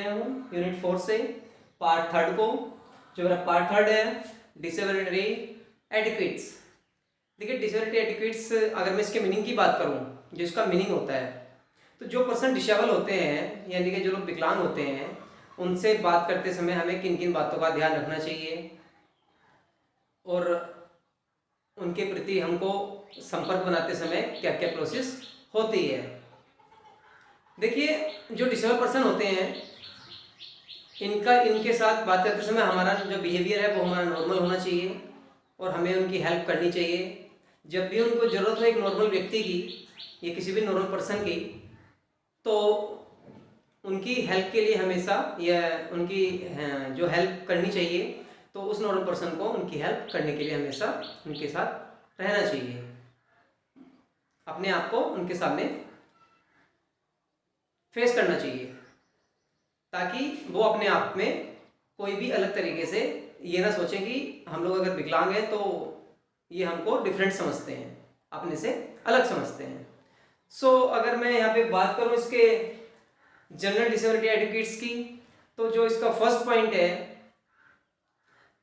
रहे हूँ यूनिट 4 से पार्ट थर्ड को। जो मेरा पार्ट थर्ड है डिसेबिलिटी एटिक्वेट्स। देखिए डिसेबिलिटी एटिक्वेट्स, अगर मैं इसके मीनिंग की बात करूँ, जो इसका मीनिंग होता है, तो जो पर्सन डिसेबल होते हैं यानी कि जो लोग विकलांग होते हैं, उनसे बात करते समय हमें किन किन बातों का ध्यान रखना चाहिए और उनके प्रति हमको संपर्क बनाते समय क्या क्या प्रोसेस होती है। देखिए जो डिसेबल पर्सन होते हैं, इनके साथ बात करते समय हमारा जो बिहेवियर है वो हमारा नॉर्मल होना चाहिए और हमें उनकी हेल्प करनी चाहिए। जब भी उनको ज़रूरत हो एक नॉर्मल व्यक्ति की या किसी भी नॉर्मल पर्सन की, तो उनकी हेल्प के लिए हमेशा या उनकी जो हेल्प करनी चाहिए, तो उस नॉर्मल पर्सन को उनकी हेल्प करने के लिए हमेशा उनके साथ रहना चाहिए, अपने आप को उनके सामने फेस करना चाहिए, ताकि वो अपने आप में कोई भी अलग तरीके से ये ना सोचें कि हम लोग अगर विकलांग हैं तो ये हमको डिफरेंट समझते हैं, अपने से अलग समझते हैं। सो अगर मैं यहाँ पे बात करूँ इसके जनरल डिसेबिलिटी एटिक्वेट्स की, तो जो इसका फर्स्ट पॉइंट है,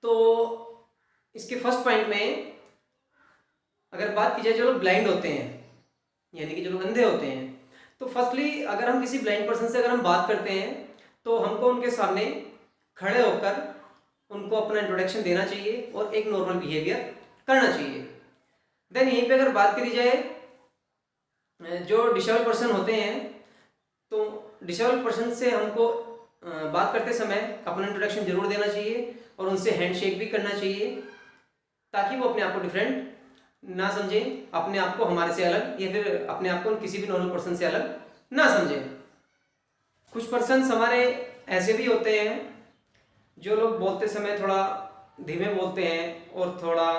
तो इसके फर्स्ट पॉइंट में अगर बात की जाए जो लोग ब्लाइंड होते हैं यानी कि जो लोग अंधे होते हैं, तो फर्स्टली अगर हम किसी ब्लाइंड पर्सन से अगर हम बात करते हैं तो हमको उनके सामने खड़े होकर उनको अपना इंट्रोडक्शन देना चाहिए और एक नॉर्मल बिहेवियर करना चाहिए। देन यहीं पे अगर बात करी जाए जो डिसेबल पर्सन होते हैं, तो डिसेबल पर्सन से हमको बात करते समय अपना इंट्रोडक्शन जरूर देना चाहिए और उनसे हैंडशेक भी करना चाहिए, ताकि वो अपने आप को डिफरेंट ना समझें, अपने आप को हमारे से अलग या फिर अपने आप को किसी भी नॉर्मल पर्सन से अलग ना समझें। कुछ पर्सन्स हमारे ऐसे भी होते हैं जो लोग बोलते समय थोड़ा धीमे बोलते हैं और थोड़ा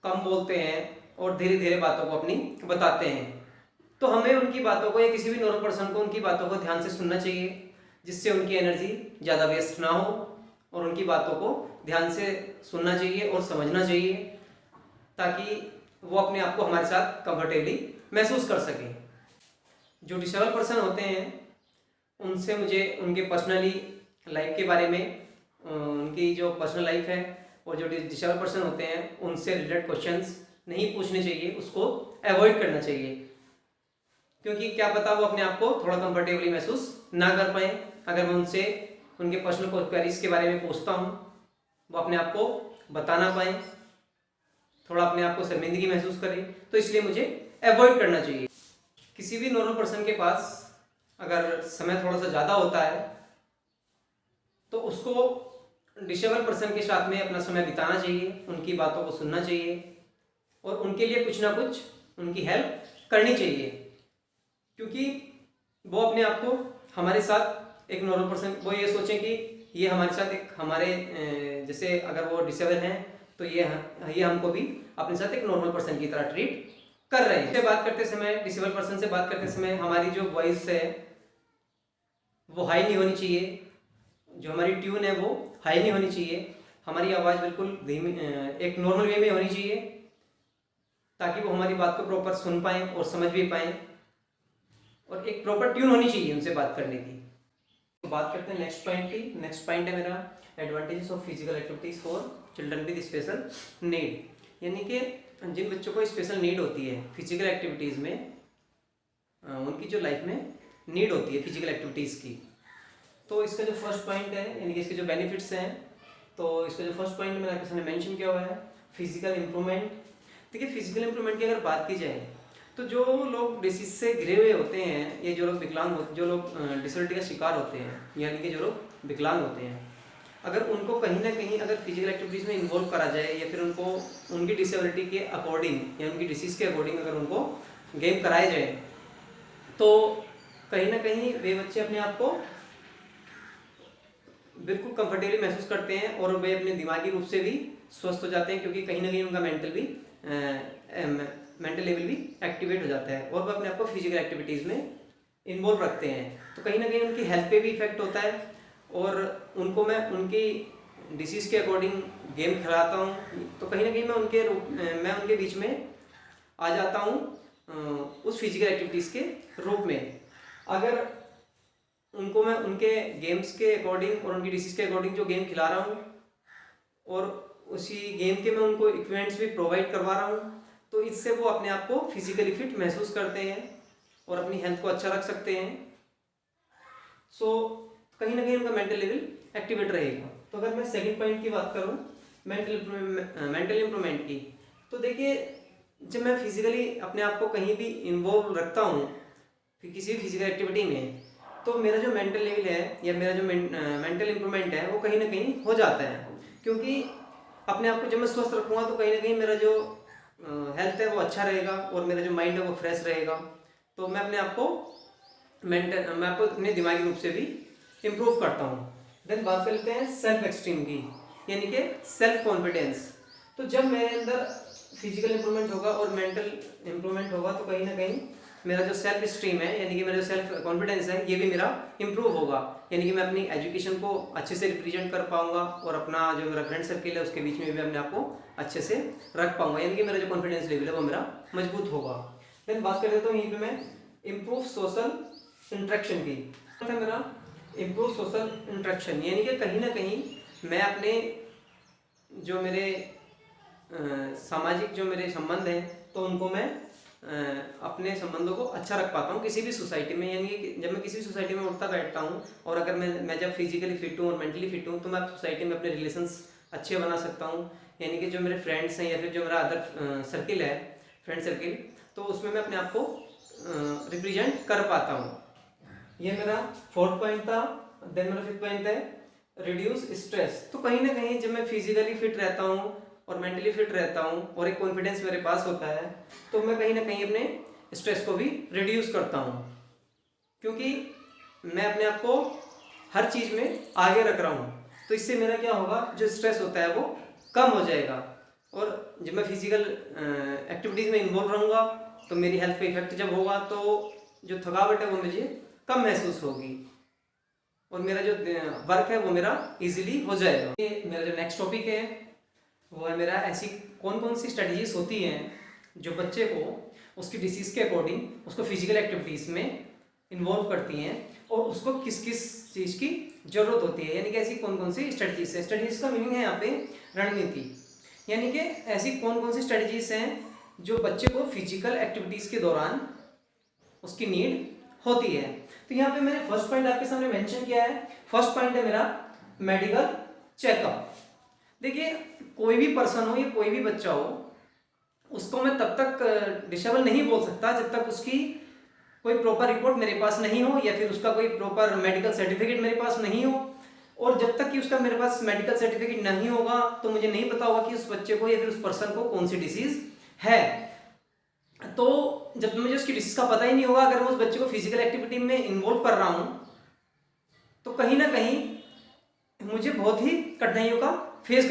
कम बोलते हैं और धीरे धीरे बातों को अपनी बताते हैं, तो हमें उनकी बातों को या किसी भी नॉर्मल पर्सन को उनकी बातों को ध्यान से सुनना चाहिए, जिससे उनकी एनर्जी ज़्यादा वेस्ट ना हो, और उनकी बातों को ध्यान से सुनना चाहिए और समझना चाहिए, ताकि वो अपने आप को हमारे साथ कंफर्टेबली महसूस कर सकें। जो डिसेबल पर्सन होते हैं उनसे मुझे उनके पर्सनली लाइफ के बारे में, उनकी जो पर्सनल लाइफ है, और जो डिसेबल पर्सन होते हैं उनसे रिलेटेड क्वेश्चंस नहीं पूछने चाहिए, उसको अवॉइड करना चाहिए, क्योंकि क्या पता वो अपने आप को थोड़ा कंफर्टेबली महसूस ना कर पाए। अगर मैं उनसे उनके पर्सनल क्वेरीज के बारे में पूछता हूँ, वो अपने आप को बता ना पाए, थोड़ा अपने आप को शर्मिंदगी महसूस करें, तो इसलिए मुझे अवॉइड करना चाहिए। किसी भी नॉर्मल पर्सन के पास अगर समय थोड़ा सा ज़्यादा होता है, तो उसको डिसेबल पर्सन के साथ में अपना समय बिताना चाहिए, उनकी बातों को सुनना चाहिए और उनके लिए कुछ ना कुछ उनकी हेल्प करनी चाहिए, क्योंकि वो अपने आप को हमारे साथ एक नॉर्मल पर्सन, वो ये सोचें कि ये हमारे साथ एक हमारे जैसे अगर वो डिसेबल हैं तो ये हमको भी अपने साथ एक नॉर्मल पर्सन की तरह ट्रीट कर रहे हैं। बात करते समय, डिसेबल पर्सन से बात करते समय हमारी जो वॉइस है वो हाई नहीं होनी चाहिए, जो हमारी ट्यून है वो हाई नहीं होनी चाहिए, हमारी आवाज़ बिल्कुल धीमी एक नॉर्मल वे में होनी चाहिए, ताकि वो हमारी बात को प्रॉपर सुन पाएँ और समझ भी पाएँ, और एक प्रॉपर ट्यून होनी चाहिए उनसे बात करने की। तो बात करते हैं नेक्स्ट पॉइंट की। नेक्स्ट पॉइंट है मेरा advantages of physical activities for children with special need, यानी कि जिन बच्चों को स्पेशल नीड होती है फिजिकल एक्टिविटीज़ में, उनकी जो लाइफ में नीड होती है फिजिकल एक्टिविटीज़ की, तो इसका जो फर्स्ट पॉइंट है यानी कि इसके जो बेनिफिट्स हैं, तो इसका जो फर्स्ट पॉइंट मेरा किसी ने मेंशन किया हुआ है फिजिकल इम्प्रूवमेंट। देखिए फिजिकल इम्प्रूवमेंट की अगर बात की जाए, तो जो लोग डिसीज से घिरे हुए होते हैं, ये जो लोग विकलांग होते, जो लोग डिसेबिलिटी का शिकार होते हैं, यानी कि जो लोग विकलांग होते हैं, अगर उनको कहीं ना कहीं अगर फिजिकल एक्टिविटीज़ में इन्वॉल्व करा जाए, या फिर उनको उनकी डिसेबिलिटी के अकॉर्डिंग या उनकी डिसीज़ के अकॉर्डिंग अगर उनको गेम कराए जाए, तो कहीं ना कहीं वे बच्चे अपने आप को बिल्कुल कंफर्टेबली महसूस करते हैं और वे अपने दिमागी रूप से भी स्वस्थ हो जाते हैं, क्योंकि कहीं ना कहीं उनका मेंटल लेवल भी एक्टिवेट हो जाता है और वो अपने आप को फिजिकल एक्टिविटीज़ में इन्वॉल्व रखते हैं। तो कहीं ना कहीं उनकी हेल्थ पे भी इफेक्ट होता है, और उनको मैं उनकी डिसीज़ के अकॉर्डिंग गेम खिलाता हूँ, तो कहीं ना कहीं मैं उनके बीच में आ जाता हूँ उस फिजिकल एक्टिविटीज़ के रूप में। अगर उनको मैं उनके गेम्स के अकॉर्डिंग और उनकी डिसीज के अकॉर्डिंग जो गेम खिला रहा हूँ और उसी गेम के मैं उनको इक्विपमेंट्स भी प्रोवाइड करवा रहा हूँ, तो इससे वो अपने आप को फिजिकली फिट महसूस करते हैं और अपनी हेल्थ को अच्छा रख सकते हैं। सो कहीं ना कहीं उनका मेंटल लेवल एक्टिवेट रहेगा। तो अगर मैं सेकंड पॉइंट की बात करूँ मेंटल इम्प्रूवमेंट की, तो देखिए जब मैं फिजिकली अपने आप को कहीं भी इन्वॉल्व रखता हूँ किसी भी फिजिकल एक्टिविटी में, तो मेरा जो मेंटल लेवल है या मेरा जो मेंटल इम्प्रूवमेंट है वो कहीं ना कहीं हो जाता है। क्योंकि अपने आप को जब मैं स्वस्थ रखूँगा तो कहीं ना कहीं मेरा जो हेल्थ है वो अच्छा रहेगा और मेरा जो माइंड है वो फ्रेश रहेगा। तो मैं अपने आपको अपने दिमागी रूप से भी इम्प्रूव करता हूँ। देन बात कर लेते हैं सेल्फ एक्सटीम की, यानी कि सेल्फ कॉन्फिडेंस। तो जब मेरे अंदर फिजिकल इम्प्रूवमेंट होगा और मेंटल इम्प्रूवमेंट होगा तो कहीं ना कहीं मेरा जो सेल्फ स्टीम है यानी कि मेरा जो सेल्फ कॉन्फिडेंस है ये भी मेरा इम्प्रूव होगा। यानी कि मैं अपनी एजुकेशन को अच्छे से रिप्रेजेंट कर पाऊंगा और अपना जो मेरा फ्रेंड सर्किल है उसके बीच में भी अपने आप को अच्छे से रख पाऊंगा, यानी कि मेरा जो कॉन्फिडेंस लेवल है वो मेरा मजबूत होगा। फिर बात कर लेता हूँ यहीं पे मैं इम्प्रूव सोशल इंटरेक्शन की। मेरा इम्प्रूव सोशल इंटरेक्शन यानी कि कहीं ना कहीं मैं अपने जो मेरे सामाजिक जो मेरे संबंध हैं तो उनको मैं अपने संबंधों को अच्छा रख पाता हूँ किसी भी सोसाइटी में। यानी कि जब मैं किसी भी सोसाइटी में उठता बैठता हूँ और अगर मैं जब फिजिकली फिट हूँ और मेंटली फिट हूँ तो मैं सोसाइटी में अपने रिलेशंस अच्छे बना सकता हूँ। यानी कि जो मेरे फ्रेंड्स हैं या फिर जो मेरा अदर सर्किल है फ्रेंड सर्किल, तो उसमें मैं अपने आप को रिप्रेजेंट कर पाता हूँ। ये मेरा फोर्थ पॉइंट था। देन मेरा फिफ्थ पॉइंट है रिड्यूस स्ट्रेस। तो कहीं ना कहीं जब मैं फिजिकली फिट रहता हूँ और मेंटली फिट रहता हूँ और एक कॉन्फिडेंस मेरे पास होता है तो मैं कहीं ना कहीं अपने स्ट्रेस को भी रिड्यूस करता हूँ, क्योंकि मैं अपने आप को हर चीज़ में आगे रख रहा हूँ। तो इससे मेरा क्या होगा, जो स्ट्रेस होता है वो कम हो जाएगा। और जब मैं फिजिकल एक्टिविटीज़ में इन्वॉल्व रहूँगा तो मेरी हेल्थ पे इफेक्ट जब होगा तो जो थकावट है वो मुझे कम महसूस होगी और मेरा जो वर्क है वो मेरा इजीली हो जाएगा। ये मेरा जो नेक्स्ट टॉपिक है वो है मेरा ऐसी कौन कौन सी स्ट्रेटजीज होती हैं जो बच्चे को उसकी डिसीज़ के अकॉर्डिंग उसको फिजिकल एक्टिविटीज़ में इन्वॉल्व करती हैं और उसको किस किस चीज़ की ज़रूरत होती है। यानी कि ऐसी कौन कौन सी स्ट्रेटजीज है। स्ट्रेटजीज का मीनिंग है यहाँ पे रणनीति, यानी कि ऐसी कौन कौन सी स्ट्रेटजीज हैं जो बच्चे को फिजिकल एक्टिविटीज़ के दौरान उसकी नीड होती है। तो यहाँ पे मैंने फर्स्ट पॉइंट आपके सामने मेंशन किया है। फर्स्ट पॉइंट है मेरा मेडिकल चेकअप। देखिए कोई भी पर्सन हो या कोई भी बच्चा हो उसको मैं तब तक डिसेबल नहीं बोल सकता जब तक उसकी कोई प्रॉपर रिपोर्ट मेरे पास नहीं हो या फिर उसका कोई प्रॉपर मेडिकल सर्टिफिकेट मेरे पास नहीं हो। और जब तक कि उसका मेरे पास मेडिकल सर्टिफिकेट नहीं होगा तो मुझे नहीं पता होगा कि उस बच्चे को या फिर उस पर्सन को कौन सी डिसीज है। तो जब मुझे उसकी डिसीज का पता ही नहीं होगा, अगर मैं उस बच्चे को फिजिकल एक्टिविटी में इन्वॉल्व कर रहा हूं तो कहीं ना कहीं मुझे बहुत ही कठिनाइयों को फेस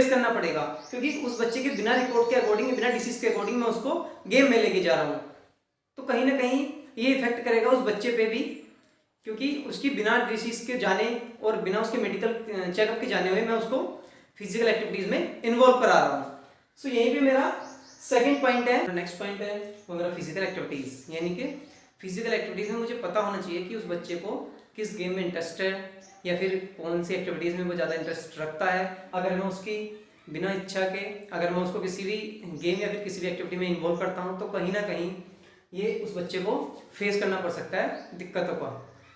करना पड़ेगा, क्योंकि उस बच्चे के बिना रिपोर्ट के अकॉर्डिंग बिना डिसीज के अकॉर्डिंग मैं उसको गेम में लेके जा रहा हूँ। तो कहीं ना कहीं ये इफेक्ट करेगा उस बच्चे पे भी, क्योंकि उसकी बिना डिसीज के जाने और बिना उसके मेडिकल चेकअप के जाने हुए मैं उसको फिजिकल एक्टिविटीज में इन्वॉल्व करा रहा हूँ। सो यही पे मेरा सेकंड पॉइंट है। नेक्स्ट पॉइंट है वो मेरा फिजिकल एक्टिविटीज, यानी कि फिजिकल एक्टिविटीज में मुझे पता होना चाहिए कि उस बच्चे को किस गेम में इंटरेस्ट है या फिर कौन सी एक्टिविटीज़ में वो ज़्यादा इंटरेस्ट रखता है। अगर मैं उसकी बिना इच्छा के अगर मैं उसको किसी भी गेम या फिर किसी भी एक्टिविटी में इन्वॉल्व करता हूँ तो कहीं ना कहीं ये उस बच्चे को फेस करना पड़ सकता है दिक्कतों का,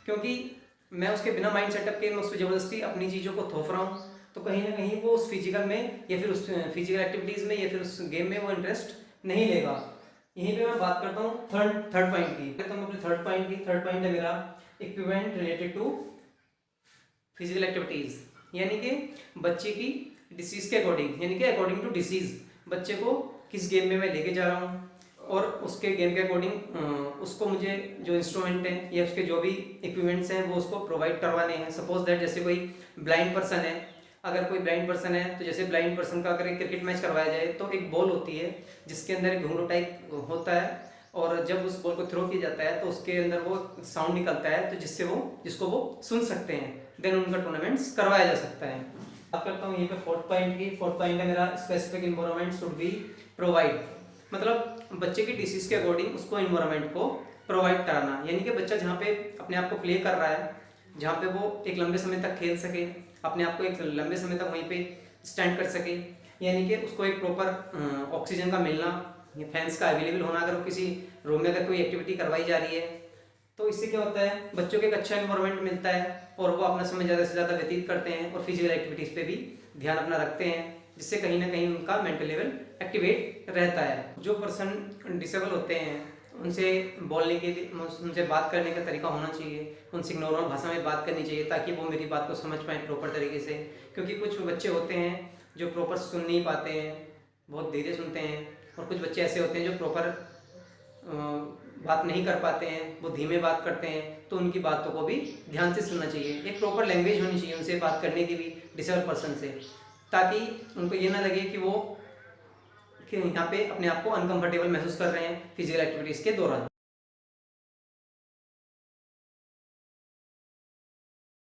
क्योंकि मैं उसके बिना माइंड सेटअप के मैं उसको ज़बरदस्ती अपनी चीज़ों को थोप रहा हूँ। तो कहीं ना कहीं वो उस फिजिकल में या फिर उस फिजिकल एक्टिविटीज़ में या फिर उस गेम में वो इंटरेस्ट नहीं लेगा। यहीं पे मैं बात करता हूँ थर्ड पॉइंट की। तो मैं अपने थर्ड पॉइंट है मेरा equipment related to physical activities, यानी कि बच्चे की डिसीज़ के अकॉर्डिंग, यानी कि अकॉर्डिंग टू डिसीज़ बच्चे को किस गेम में मैं लेके जा रहा हूँ और उसके गेम के अकॉर्डिंग उसको मुझे जो इंस्ट्रूमेंट हैं या उसके जो भी इक्विपमेंट्स हैं वो उसको प्रोवाइड करवाने हैं। सपोज दैट जैसे कोई ब्लाइंड पर्सन है, अगर कोई ब्लाइंड पर्सन है तो जैसे ब्लाइंड पर्सन का अगर एक क्रिकेट मैच करवाया जाए तो एक बॉल होती है जिसके अंदर एक घुंघरू टाइप होता है और जब उस बॉल को थ्रो किया जाता है तो उसके अंदर वो साउंड निकलता है तो जिसको वो सुन सकते हैं। देन उनका टूर्नामेंट्स करवाया जा सकता है। बात करता हूँ यहीं पे फोर्थ पॉइंट की। फोर्थ पॉइंट है मेरा specific environment should be provide, मतलब बच्चे की डिसीज के अकॉर्डिंग उसको इन्वायरमेंट को प्रोवाइड कराना, यानी कि बच्चा जहाँ पे अपने आप को प्ले कर रहा है, जहाँ पे वो एक लंबे समय तक खेल सके, अपने आप को एक लंबे समय तक वहीं पे स्टैंड कर सके, यानी कि उसको एक प्रॉपर ऑक्सीजन का मिलना, फैंस का अवेलेबल होना, अगर वो किसी रूम में अगर कोई एक्टिविटी करवाई जा रही है तो इससे क्या होता है, बच्चों को एक अच्छा एनवायरनमेंट मिलता है और वो अपना समय ज़्यादा से ज़्यादा व्यतीत करते हैं और फिजिकल एक्टिविटीज़ पे भी ध्यान अपना रखते हैं, जिससे कहीं ना कहीं उनका मेंटल लेवल एक्टिवेट रहता है। जो पर्सन डिसेबल होते हैं उनसे बोलने के लिए, उनसे बात करने का तरीका होना चाहिए, उनसे नॉर्मल भाषा में बात करनी चाहिए ताकि वो मेरी बात को समझ पाएँ प्रॉपर तरीके से, क्योंकि कुछ बच्चे होते हैं जो प्रॉपर सुन नहीं पाते हैं, बहुत धीरे सुनते हैं, और कुछ बच्चे ऐसे होते हैं जो प्रॉपर बात नहीं कर पाते हैं, वो धीमे बात करते हैं, तो उनकी बातों को भी ध्यान से सुनना चाहिए। एक प्रॉपर लैंग्वेज होनी चाहिए उनसे बात करने की भी, डिसेबल पर्सन से, ताकि उनको ये ना लगे कि वो यहाँ पे अपने आप को अनकंफर्टेबल महसूस कर रहे हैं फिजिकल एक्टिविटीज़ के दौरान।